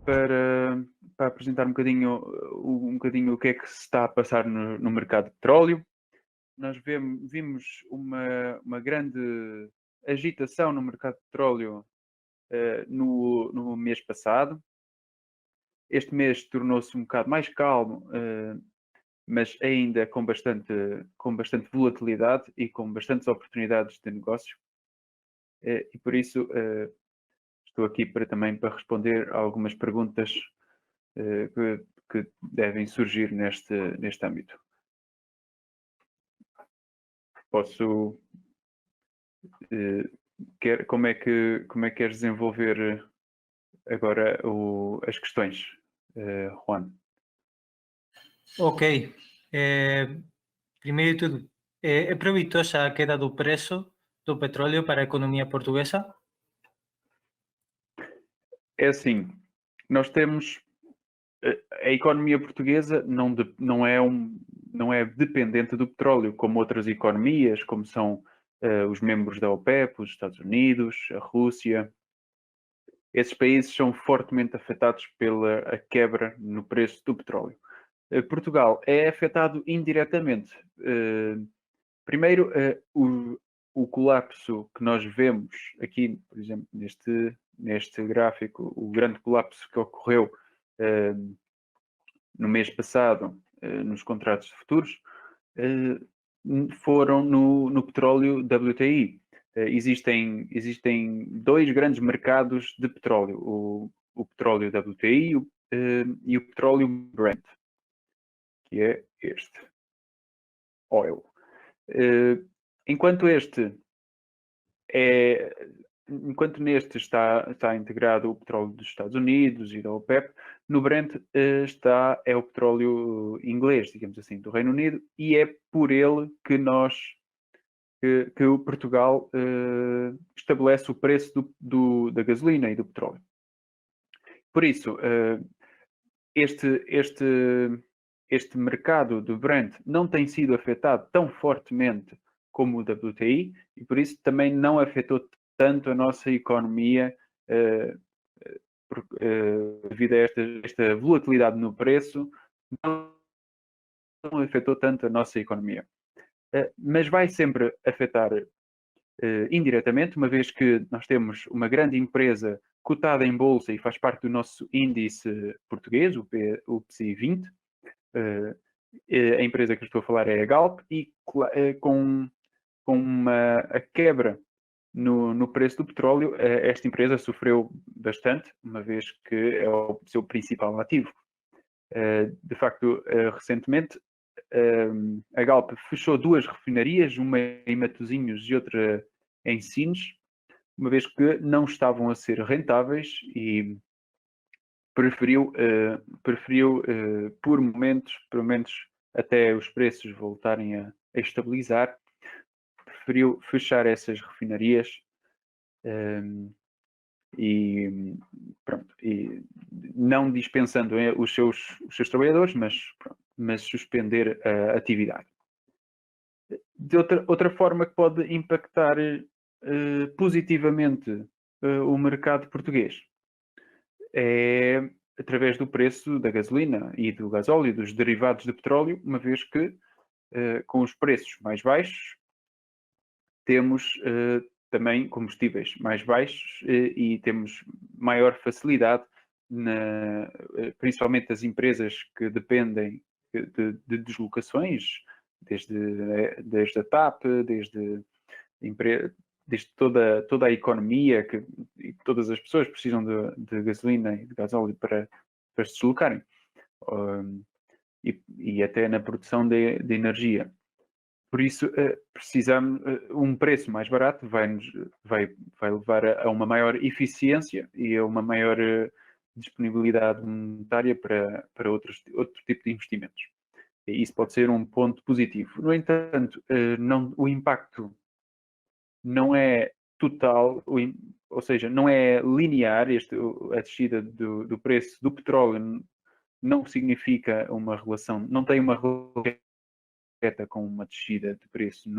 para apresentar um bocadinho o que é que se está a passar no mercado de petróleo. Nós vimos uma grande agitação no mercado de petróleo no mês passado. Este mês tornou-se um bocado mais calmo, mas ainda com bastante volatilidade e com bastantes oportunidades de negócio. E por isso estou aqui também para responder a algumas perguntas que devem surgir neste âmbito. Posso... como é que queres desenvolver agora as questões, Juan? Ok. Primeiro de tudo, é proveitosa a queda do preço do petróleo para a economia portuguesa? É assim, nós temos... A economia portuguesa não é dependente do petróleo, como outras economias, como são os membros da OPEP, os Estados Unidos, a Rússia. Esses países são fortemente afetados pela quebra no preço do petróleo. Portugal é afetado indiretamente. Primeiro, o colapso que nós vemos aqui, por exemplo, neste gráfico, o grande colapso que ocorreu no mês passado nos contratos futuros, foram no petróleo WTI. Existem dois grandes mercados de petróleo, o petróleo WTI e o petróleo Brent, que é este, oil. Enquanto neste está integrado o petróleo dos Estados Unidos e da OPEP, no Brent é o petróleo inglês, digamos assim, do Reino Unido, e é por ele que o Portugal estabelece o preço da gasolina e do petróleo. Por isso, este mercado do Brent não tem sido afetado tão fortemente como o WTI e por isso também não afetou tanto a nossa economia devido a esta volatilidade no preço, não afetou tanto a nossa economia. Mas vai sempre afetar indiretamente, uma vez que nós temos uma grande empresa cotada em bolsa e faz parte do nosso índice português, o PSI 20. A empresa que eu estou a falar é a Galp e com a quebra no preço do petróleo, esta empresa sofreu bastante, uma vez que é o seu principal ativo. De facto, recentemente, a Galp fechou duas refinarias, uma em Matosinhos e outra em Sines, uma vez que não estavam a ser rentáveis e preferiu por momentos, pelo menos até os preços voltarem a estabilizar, preferiu fechar essas refinarias e não dispensando os seus trabalhadores, mas suspender a atividade. De outra forma que pode impactar positivamente o mercado português é através do preço da gasolina e do gasóleo e dos derivados de petróleo, uma vez que com os preços mais baixos temos também combustíveis mais baixos e temos maior facilidade, principalmente as empresas que dependem de deslocações, desde a TAP, desde toda a economia, e todas as pessoas precisam de gasolina e de gasóleo para se deslocarem. E até na produção de energia. Por isso, precisamos um preço mais barato vai levar a uma maior eficiência e a uma maior disponibilidade monetária para outro tipo de investimentos. E isso pode ser um ponto positivo. No entanto, o impacto não é total, ou seja, não é linear. A descida do preço do petróleo não significa uma relação, não tem uma relação direta com uma descida de preço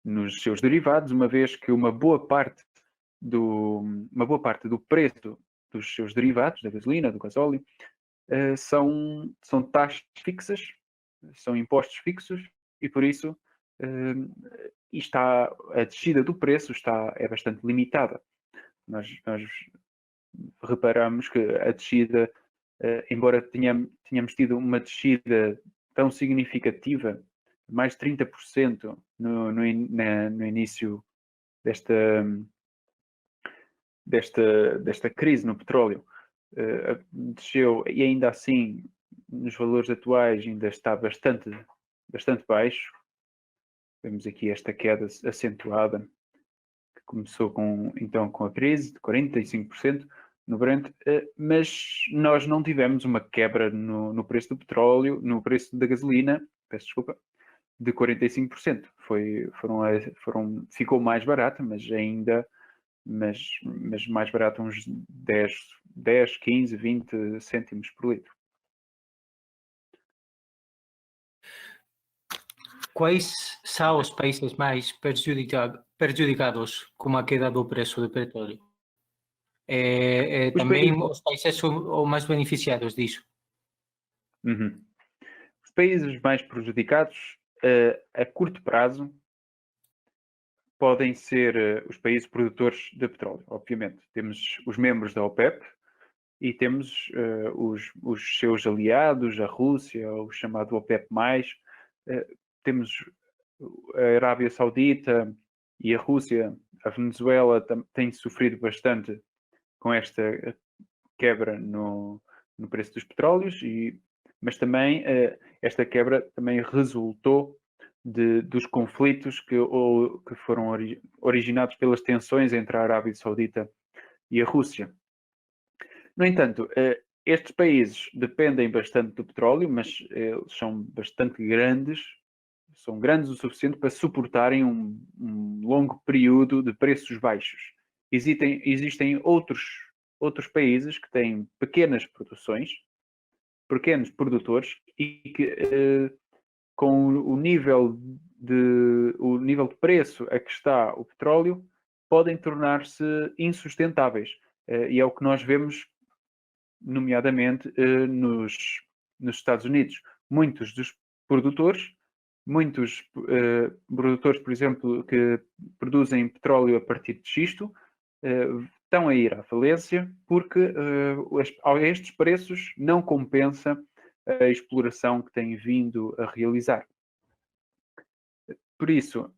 nos seus derivados, uma vez que uma boa parte do preço dos seus derivados, da gasolina, do gasóleo, são taxas fixas, são impostos fixos, e por isso a descida do preço é bastante limitada. Nós reparamos que a descida, embora tenhamos tido uma descida tão significativa, mais de 30% no início desta crise no petróleo, desceu, e ainda assim, nos valores atuais, ainda está bastante baixo. Vemos aqui esta queda acentuada, que começou então com a crise de 45% no Brent, mas nós não tivemos uma quebra no preço do petróleo, no preço da gasolina, peço desculpa, de 45%. Ficou mais barata, mas mais barato, uns 10, 15, 20 cêntimos por litro. Quais são os países mais prejudicados com a queda do preço do petróleo? Também os países são mais beneficiados disso? Uhum. Os países mais prejudicados, a curto prazo, podem ser os países produtores de petróleo, obviamente. Temos os membros da OPEP e temos os seus aliados, a Rússia, o chamado OPEP+. Temos a Arábia Saudita e a Rússia. A Venezuela tem sofrido bastante com esta quebra no preço dos petróleos, mas também esta quebra também resultou dos conflitos que foram originados pelas tensões entre a Arábia Saudita e a Rússia. No entanto, estes países dependem bastante do petróleo, mas eles são bastante grandes, são grandes o suficiente para suportarem um longo período de preços baixos. Existem outros países que têm pequenas produções, pequenos produtores, e que com o nível de preço a que está o petróleo, podem tornar-se insustentáveis. E é o que nós vemos, nomeadamente, nos Estados Unidos. Muitos produtores, por exemplo, que produzem petróleo a partir de xisto, estão a ir à falência porque a estes preços não compensa a exploração que têm vindo a realizar. Por isso,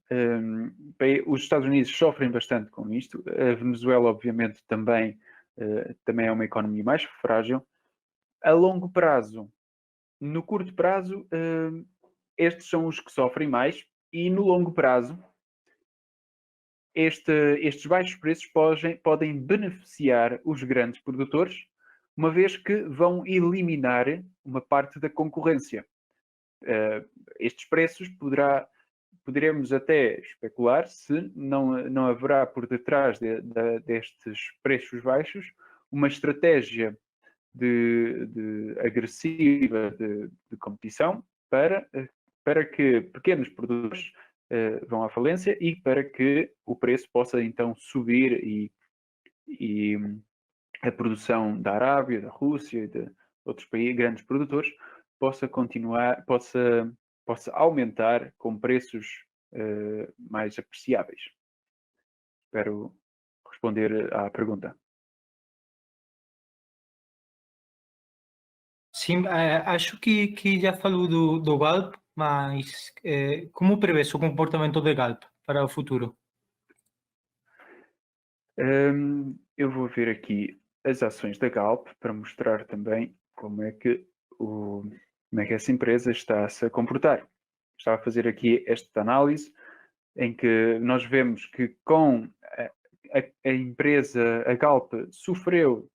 os Estados Unidos sofrem bastante com isto. A Venezuela, obviamente, também é uma economia mais frágil. A longo prazo, no curto prazo, estes são os que sofrem mais, e no longo prazo, estes baixos preços podem beneficiar os grandes produtores, uma vez que vão eliminar uma parte da concorrência. Estes preços poderemos até especular se não haverá por detrás destes preços baixos uma estratégia agressiva de competição para que pequenos produtores vão à falência e para que o preço possa então subir e a produção da Arábia, da Rússia e de outros países, grandes produtores, possa aumentar com preços mais apreciáveis. Espero responder à pergunta. Sim, acho que já falou do Galp, mas como prevê o comportamento do Galp para o futuro? Eu vou ver aqui as ações da Galp para mostrar também como é que essa empresa está-se a comportar. Estava a fazer aqui esta análise em que nós vemos que com a empresa, a Galp, sofreu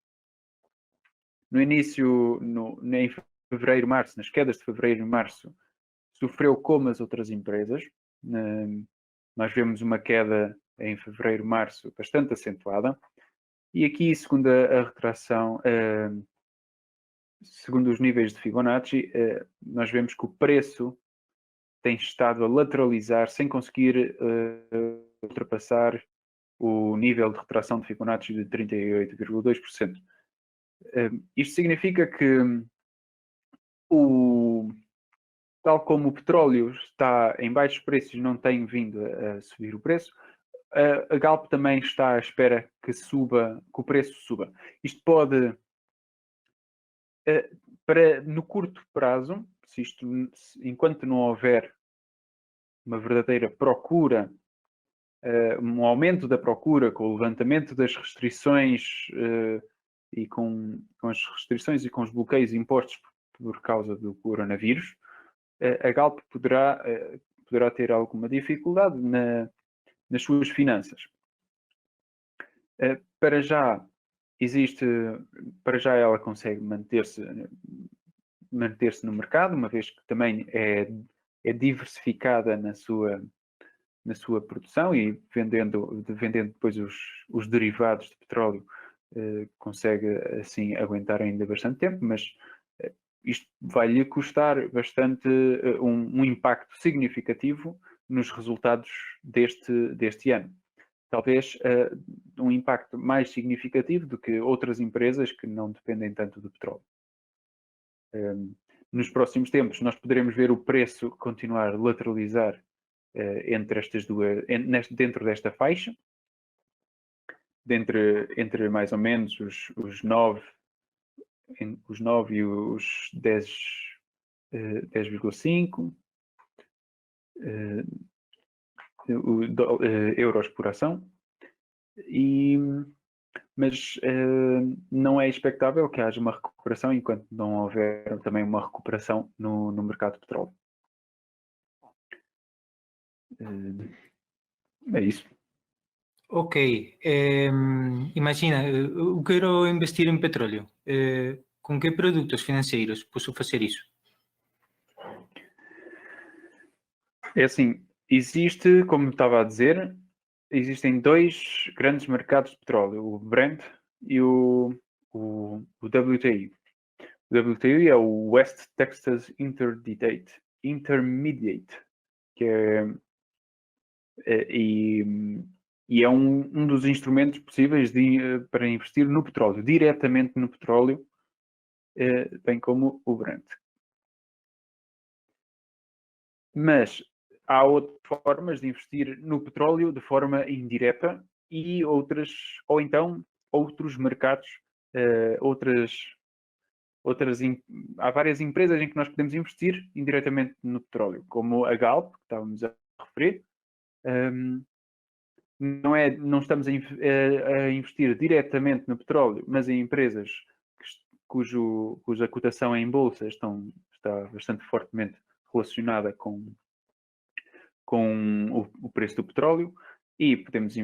no início, em fevereiro, março, nas quedas de fevereiro e março, sofreu como as outras empresas. Nós vemos uma queda em fevereiro, março, bastante acentuada. E aqui, segundo a retração, segundo os níveis de Fibonacci, nós vemos que o preço tem estado a lateralizar sem conseguir ultrapassar o nível de retração de Fibonacci de 38,2%. Isto significa que, tal como o petróleo está em baixos preços e não tem vindo a subir o preço, a Galp também está à espera que o preço suba. Isto pode, no curto prazo, enquanto não houver uma verdadeira procura, um aumento da procura com o levantamento das restrições e com as restrições e com os bloqueios impostos por causa do coronavírus, a Galp poderá ter alguma dificuldade nas suas finanças. Para já ela consegue manter-se no mercado, uma vez que também é diversificada na sua produção e vendendo depois os derivados de petróleo, consegue assim aguentar ainda bastante tempo, mas isto vai-lhe custar bastante um impacto significativo nos resultados deste ano. Talvez um impacto mais significativo do que outras empresas que não dependem tanto do petróleo. Nos próximos tempos, nós poderemos ver o preço continuar a lateralizar entre estas duas, dentro desta faixa, entre mais ou menos os 9 e os 10,5 euros por ação, mas não é expectável que haja uma recuperação enquanto não houver também uma recuperação no mercado de petróleo. É isso. Ok, imagina, eu quero investir em petróleo. Com que produtos financeiros posso fazer isso? É assim, existe, como estava a dizer, existem dois grandes mercados de petróleo, o Brent e o WTI. O WTI é o West Texas Intermediate, que é um dos instrumentos possíveis para investir no petróleo, diretamente no petróleo, bem como o Brent. Mas há outras formas de investir no petróleo de forma indireta e ou então outros mercados, há várias empresas em que nós podemos investir indiretamente no petróleo, como a Galp, que estávamos a referir. Não estamos a investir diretamente no petróleo, mas em empresas cuja cotação em bolsa está bastante fortemente relacionada com o preço do petróleo, e podemos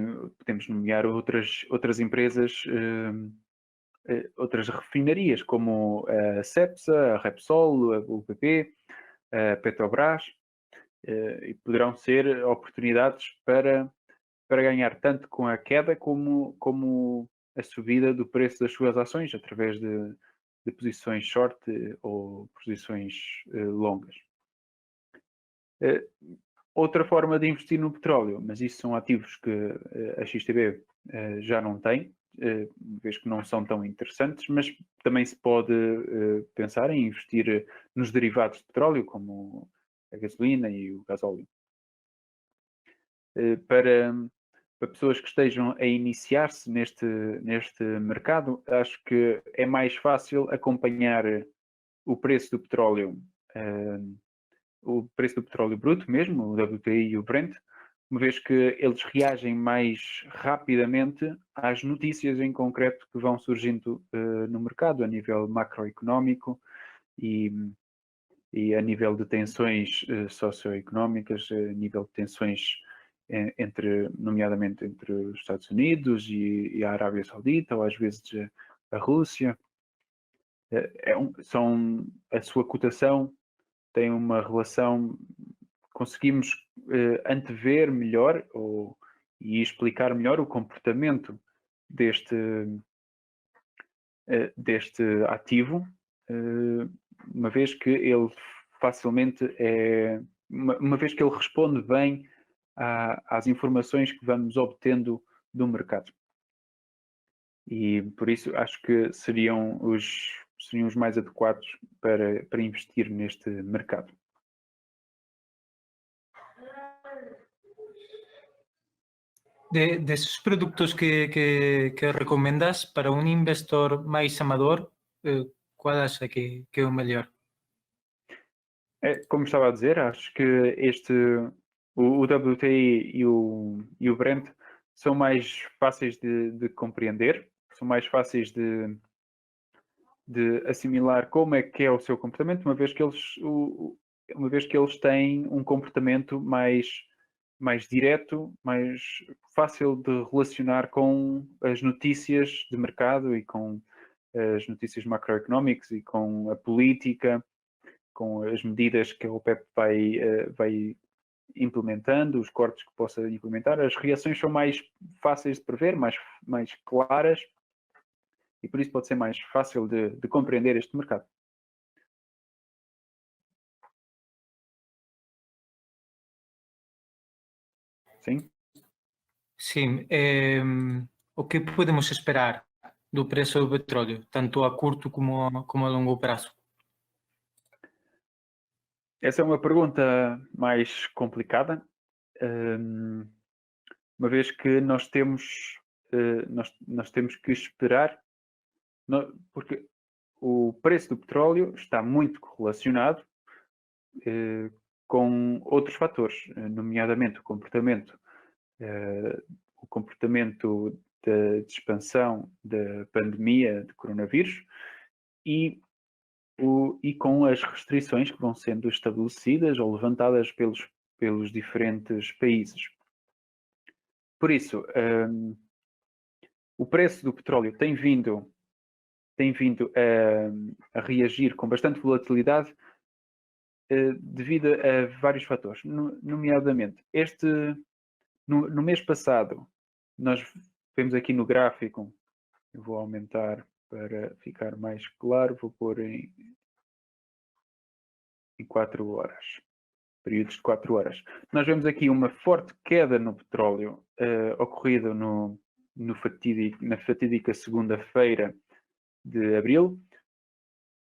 nomear outras empresas, outras refinarias, como a Cepsa, a Repsol, a UPP, a Petrobras, e poderão ser oportunidades para ganhar tanto com a queda como a subida do preço das suas ações, através de posições short ou posições longas. Outra forma de investir no petróleo, mas isso são ativos que a XTB já não tem, vez que não são tão interessantes, mas também se pode pensar em investir nos derivados de petróleo, como a gasolina e o gasóleo. Para pessoas que estejam a iniciar-se neste mercado, acho que é mais fácil acompanhar o preço do petróleo, o preço do petróleo bruto mesmo, o WTI e o Brent, uma vez que eles reagem mais rapidamente às notícias em concreto que vão surgindo no mercado, a nível macroeconómico e a nível de tensões socioeconómicas, a nível de tensões nomeadamente entre os Estados Unidos e a Arábia Saudita, ou às vezes a Rússia. A sua cotação tem uma relação, conseguimos antever melhor e explicar melhor o comportamento deste ativo, uma vez que ele facilmente uma vez que ele responde bem às informações que vamos obtendo do mercado. E por isso acho que seriam os mais adequados para investir neste mercado. Desses produtos que recomendas para um investor mais amador, qual acha que é o melhor? Como estava a dizer, acho que o WTI e o Brent são mais fáceis de compreender, são mais fáceis de assimilar como é que é o seu comportamento, uma vez que eles têm um comportamento mais direto, mais fácil de relacionar com as notícias de mercado e com as notícias macroeconómicas e com a política, com as medidas que a OPEP vai implementando, os cortes que possa implementar. As reações são mais fáceis de prever, mais claras, e por isso pode ser mais fácil de compreender este mercado. Sim? Sim. O que podemos esperar do preço do petróleo, tanto a curto como a longo prazo? Essa é uma pergunta mais complicada, uma vez que nós temos que esperar, porque o preço do petróleo está muito correlacionado com outros fatores, nomeadamente o comportamento de expansão da pandemia de coronavírus e com as restrições que vão sendo estabelecidas ou levantadas pelos diferentes países. Por isso, o preço do petróleo tem vindo a reagir com bastante volatilidade devido a vários fatores, nomeadamente no mês passado, nós vemos aqui no gráfico, eu vou aumentar para ficar mais claro, vou pôr em 4 horas, períodos de 4 horas. Nós vemos aqui uma forte queda no petróleo ocorrida na fatídica segunda-feira de abril,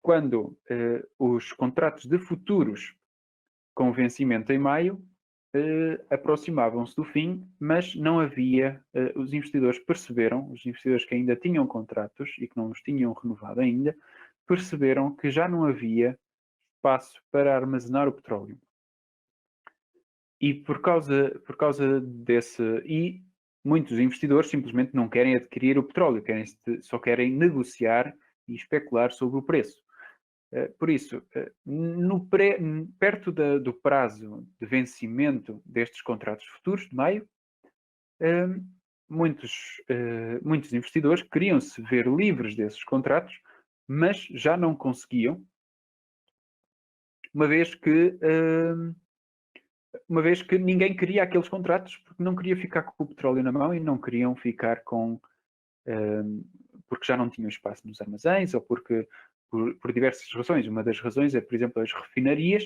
quando os contratos de futuros com vencimento em maio aproximavam-se do fim, mas não havia, os investidores que ainda tinham contratos e que não os tinham renovado ainda, perceberam que já não havia espaço para armazenar o petróleo. E por causa desse... E muitos investidores simplesmente não querem adquirir o petróleo, só querem negociar e especular sobre o preço. Por isso, perto do prazo de vencimento destes contratos futuros, de maio, muitos investidores queriam se ver livres desses contratos, mas já não conseguiam, uma vez que ninguém queria aqueles contratos, porque não queria ficar com o petróleo na mão e não queriam ficar porque já não tinham espaço nos armazéns ou porque por diversas razões. Uma das razões é, por exemplo, as refinarias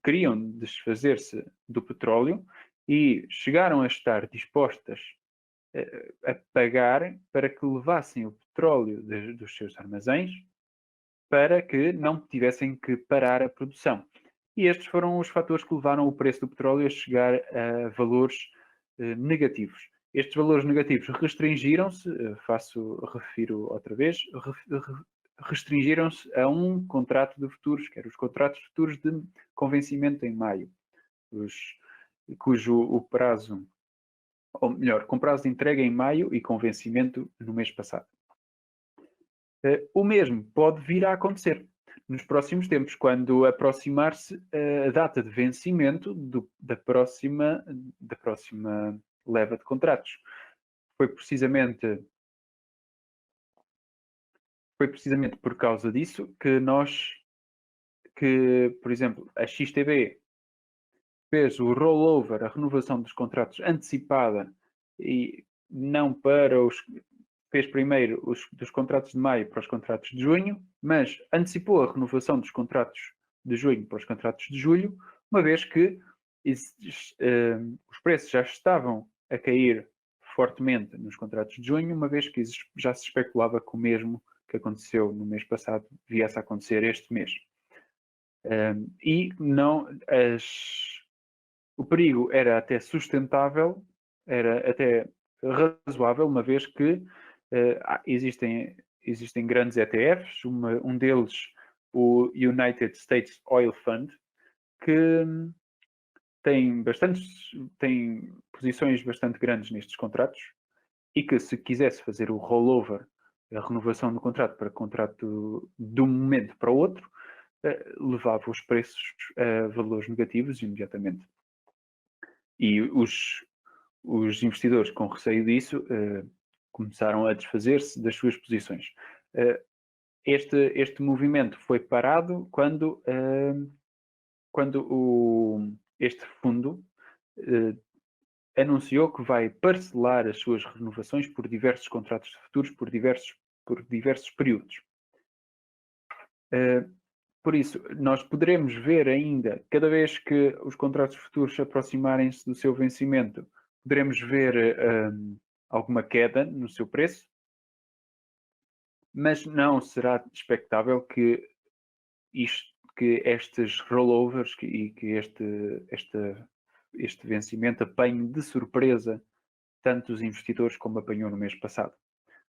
queriam desfazer-se do petróleo e chegaram a estar dispostas a pagar para que levassem o petróleo dos seus armazéns para que não tivessem que parar a produção. E estes foram os fatores que levaram o preço do petróleo a chegar a valores negativos. Estes valores negativos restringiram-se, refiro outra vez, restringiram-se a um contrato de futuros, que eram os contratos futuros com vencimento em maio, cujo o prazo, ou melhor, com prazo de entrega em maio e com vencimento no mês passado. O mesmo pode vir a acontecer nos próximos tempos, quando aproximar-se a data de vencimento da próxima leva de contratos. Foi precisamente por causa disso que, por exemplo, a XTB fez o rollover, a renovação dos contratos antecipada, e não fez primeiro dos contratos de maio para os contratos de junho, mas antecipou a renovação dos contratos de junho para os contratos de julho, uma vez que os preços já estavam a cair fortemente nos contratos de junho, uma vez que já se especulava que o mesmo que aconteceu no mês passado viesse a acontecer este mês. E não, o perigo era até sustentável, era até razoável, uma vez que existem grandes ETFs, um deles, o United States Oil Fund, que tem posições bastante grandes nestes contratos e que, se quisesse fazer o rollover, a renovação do contrato para contrato de um momento para o outro, levava os preços a valores negativos imediatamente. E os investidores, com receio disso, começaram a desfazer-se das suas posições. Este movimento foi parado quando este fundo anunciou que vai parcelar as suas renovações por diversos contratos de futuros, por diversos períodos. Por isso, nós poderemos ver ainda, cada vez que os contratos futuros se aproximarem-se do seu vencimento, poderemos ver alguma queda no seu preço, mas não será expectável que estes rollovers e que este vencimento apanhe de surpresa tanto os investidores como apanhou no mês passado.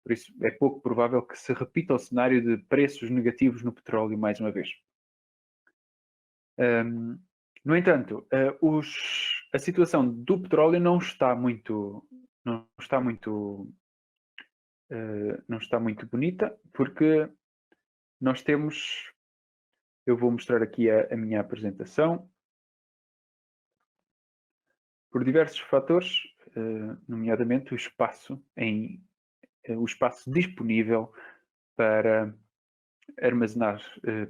Por isso, é pouco provável que se repita o cenário de preços negativos no petróleo mais uma vez. No entanto, a situação do petróleo não está muito bonita, porque nós temos, eu vou mostrar aqui a minha apresentação, por diversos fatores, nomeadamente o espaço disponível para armazenar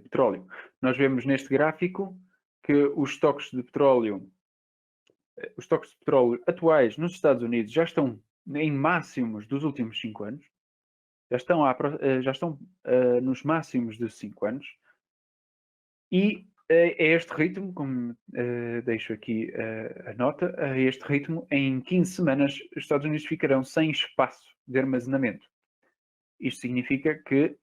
petróleo. Nós vemos neste gráfico que os estoques de petróleo atuais nos Estados Unidos já estão em máximos dos últimos 5 anos, já estão nos máximos dos 5 anos, e a este ritmo, como deixo aqui a nota, a este ritmo, em 15 semanas, os Estados Unidos ficarão sem espaço de armazenamento. Isto significa que,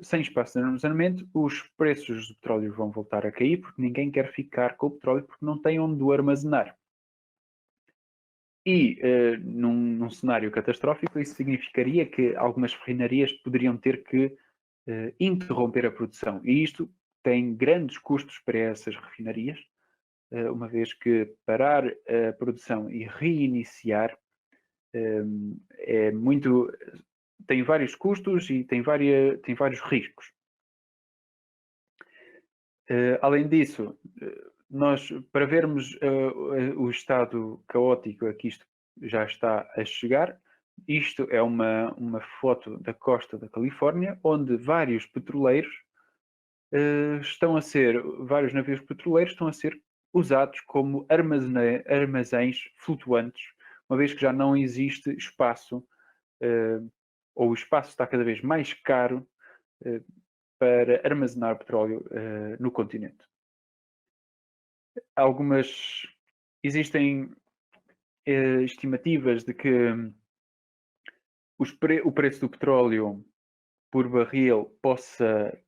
sem espaço de armazenamento, os preços do petróleo vão voltar a cair, porque ninguém quer ficar com o petróleo porque não tem onde o armazenar. E, num cenário catastrófico, isso significaria que algumas refinarias poderiam ter que interromper a produção. E isto tem grandes custos para essas refinarias, uma vez que parar a produção e reiniciar tem vários custos e tem vários riscos. Além disso, nós, para vermos o estado caótico a que isto já está a chegar, isto é uma foto da costa da Califórnia, onde vários navios petroleiros estão a ser usados como armazéns flutuantes, uma vez que já não existe espaço, ou o espaço está cada vez mais caro para armazenar petróleo no continente. Existem estimativas de que o preço do petróleo por barril possa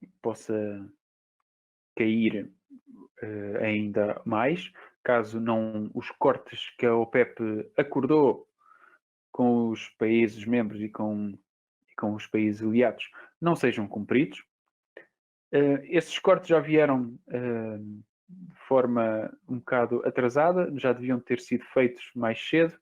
cair ainda mais, caso não os cortes que a OPEP acordou com os países membros e com os países aliados não sejam cumpridos. Esses cortes já vieram de forma um bocado atrasada, já deviam ter sido feitos mais cedo,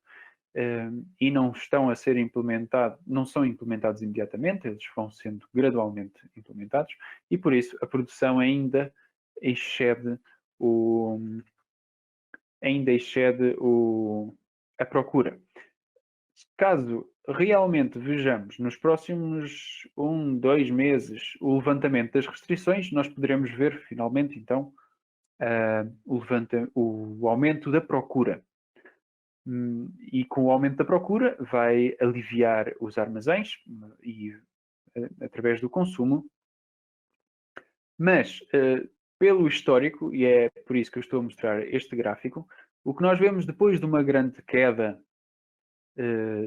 e não são implementados imediatamente, eles vão sendo gradualmente implementados, e por isso a produção ainda excede a procura. Caso realmente vejamos nos próximos 2 meses o levantamento das restrições, nós poderemos ver finalmente então o aumento da procura. E com o aumento da procura vai aliviar os armazéns e através do consumo, mas pelo histórico, e é por isso que eu estou a mostrar este gráfico, o que nós vemos depois de uma grande queda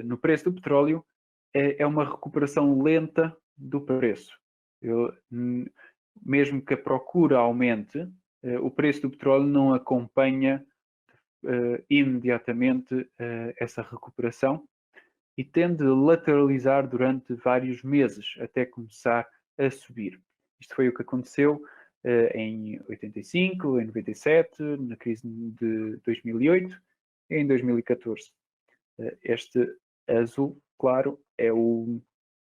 no preço do petróleo é uma recuperação lenta do preço. Mesmo que a procura aumente, o preço do petróleo não acompanha imediatamente essa recuperação e tende a lateralizar durante vários meses até começar a subir. Isto foi o que aconteceu em 85, em 97, na crise de 2008 e em 2014. Este azul claro é o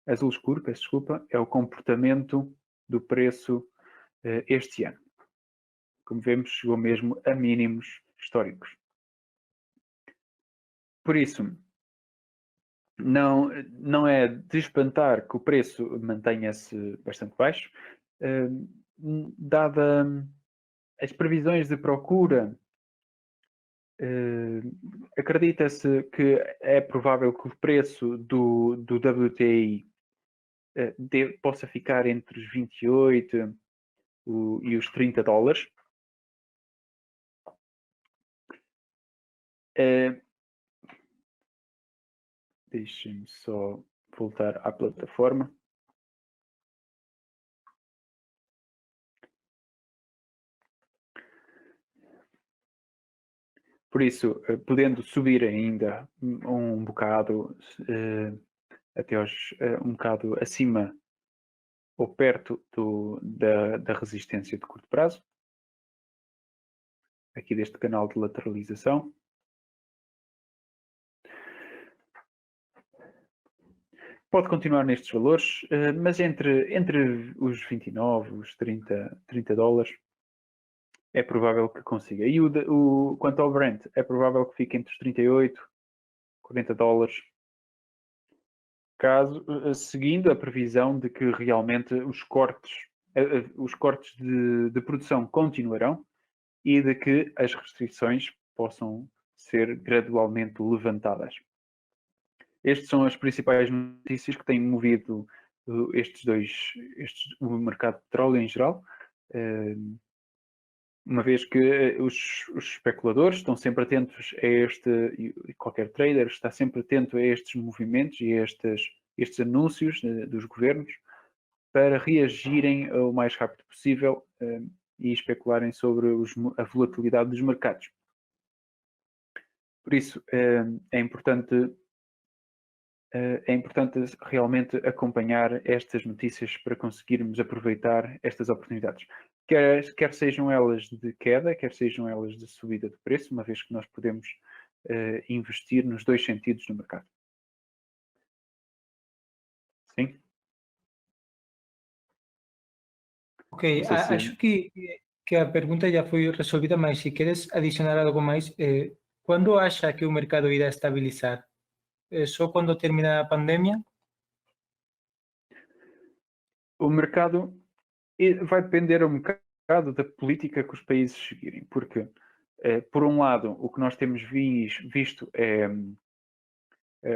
azul escuro, peço desculpa, é o comportamento do preço este ano. Como vemos, chegou mesmo a mínimos históricos. Por isso, não é de espantar que o preço mantenha-se bastante baixo, dada as previsões de procura. Acredita-se que é provável que o preço do WTI possa ficar entre os 28 e os 30 dólares. Deixem-me só voltar à plataforma. Por isso, podendo subir ainda um bocado até um bocado acima ou perto da resistência de curto prazo, aqui deste canal de lateralização. Pode continuar nestes valores, mas entre os 29, os 30 dólares, é provável que consiga. E quanto ao Brent, é provável que fique entre os 38, 40 dólares, seguindo a previsão de que realmente os cortes de produção continuarão e de que as restrições possam ser gradualmente levantadas. Estas são as principais notícias que têm movido o mercado de petróleo em geral, uma vez que os especuladores estão sempre atentos a e qualquer trader está sempre atento a estes movimentos e a estes anúncios dos governos para reagirem o mais rápido possível e especularem sobre a volatilidade dos mercados. Por isso, é importante realmente acompanhar estas notícias para conseguirmos aproveitar estas oportunidades. Quer sejam elas de queda, quer sejam elas de subida de preço, uma vez que nós podemos investir nos dois sentidos no mercado. Sim? Ok, acho que a pergunta já foi resolvida, mas se queres adicionar algo mais, quando acha que o mercado irá estabilizar? Só quando terminar a pandemia? O mercado vai depender um bocado da política que os países seguirem, porque, por um lado, o que nós temos visto é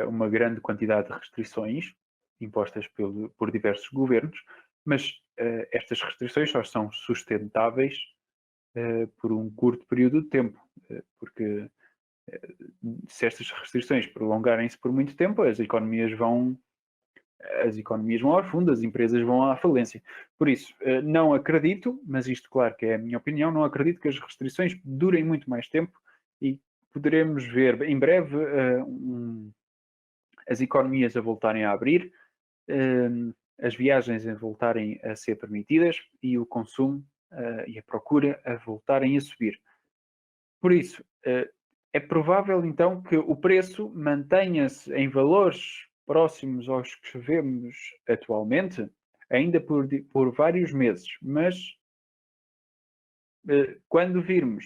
uma grande quantidade de restrições impostas por diversos governos, mas estas restrições só são sustentáveis por um curto período de tempo, porque se estas restrições prolongarem-se por muito tempo, as economias vão ao fundo, as empresas vão à falência. Por isso, não acredito, mas isto claro que é a minha opinião, não acredito que as restrições durem muito mais tempo e poderemos ver em breve as economias a voltarem a abrir, as viagens a voltarem a ser permitidas e o consumo e a procura a voltarem a subir. Por isso, é provável então que o preço mantenha-se em valores próximos aos que vemos atualmente, ainda por vários meses, mas quando virmos,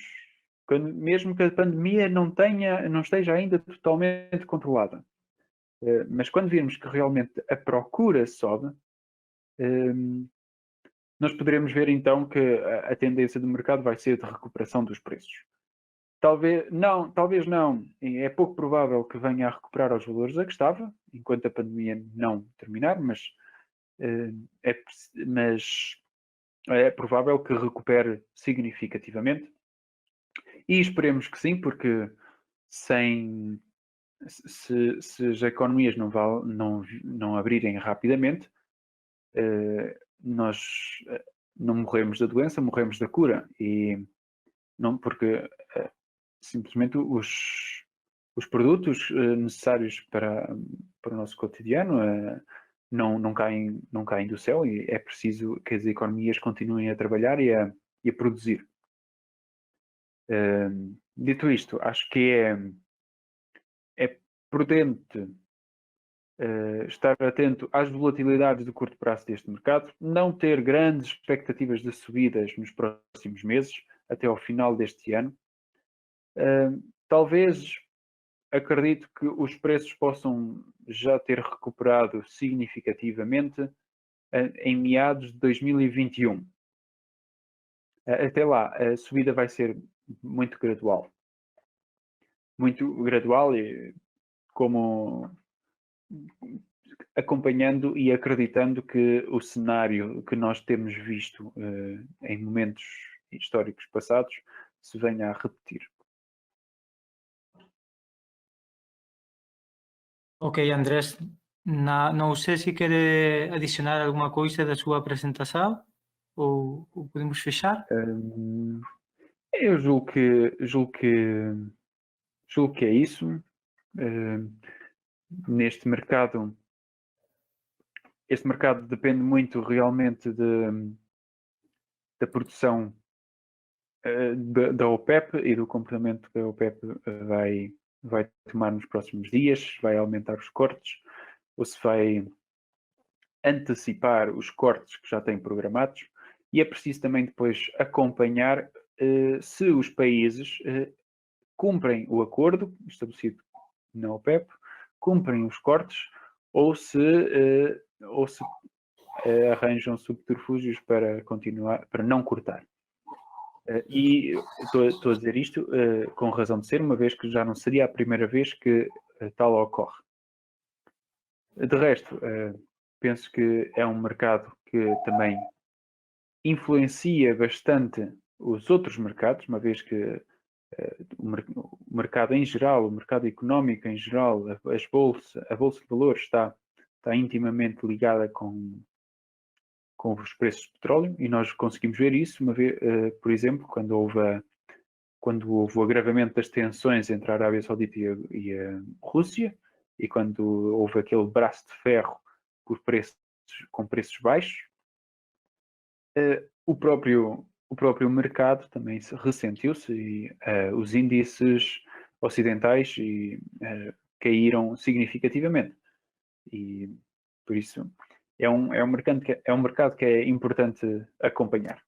mesmo que a pandemia não esteja ainda totalmente controlada, mas quando virmos que realmente a procura sobe, nós poderemos ver então que a tendência do mercado vai ser de recuperação dos preços. Talvez não. É pouco provável que venha a recuperar aos valores a que estava, enquanto a pandemia não terminar, mas é provável que recupere significativamente. E esperemos que sim, porque sem, se as economias não abrirem rapidamente, nós não morremos da doença, morremos da cura. E não porque simplesmente os produtos necessários para o nosso cotidiano não caem do céu, e é preciso que as economias continuem a trabalhar e a produzir. Dito isto, acho que é prudente estar atento às volatilidades de curto prazo deste mercado, não ter grandes expectativas de subidas nos próximos meses, até ao final deste ano. Talvez acredito que os preços possam já ter recuperado significativamente em meados de 2021. Até lá, a subida vai ser muito gradual. Muito gradual, e como acompanhando e acreditando que o cenário que nós temos visto em momentos históricos passados se venha a repetir. Ok, Andrés, não sei se quer adicionar alguma coisa da sua apresentação ou podemos fechar. Eu julgo que é isso. Neste mercado, este mercado depende muito realmente da produção da OPEP e do comportamento que a OPEP vai tomar nos próximos dias, vai aumentar os cortes ou se vai antecipar os cortes que já têm programados, e é preciso também depois acompanhar se os países cumprem o acordo estabelecido na OPEP, cumprem os cortes ou se arranjam subterfúgios para continuar, para não cortar. E estou a dizer isto com razão de ser, uma vez que já não seria a primeira vez que tal ocorre. De resto, penso que é um mercado que também influencia bastante os outros mercados, uma vez que o mercado em geral, o mercado económico em geral, a bolsa de valores está intimamente ligada com os preços de petróleo, e nós conseguimos ver isso, por exemplo, quando houve o agravamento das tensões entre a Arábia Saudita e a Rússia, e quando houve aquele braço de ferro com preços baixos, o próprio mercado também ressentiu-se, e os índices ocidentais caíram significativamente. E por isso é um mercado que é importante acompanhar.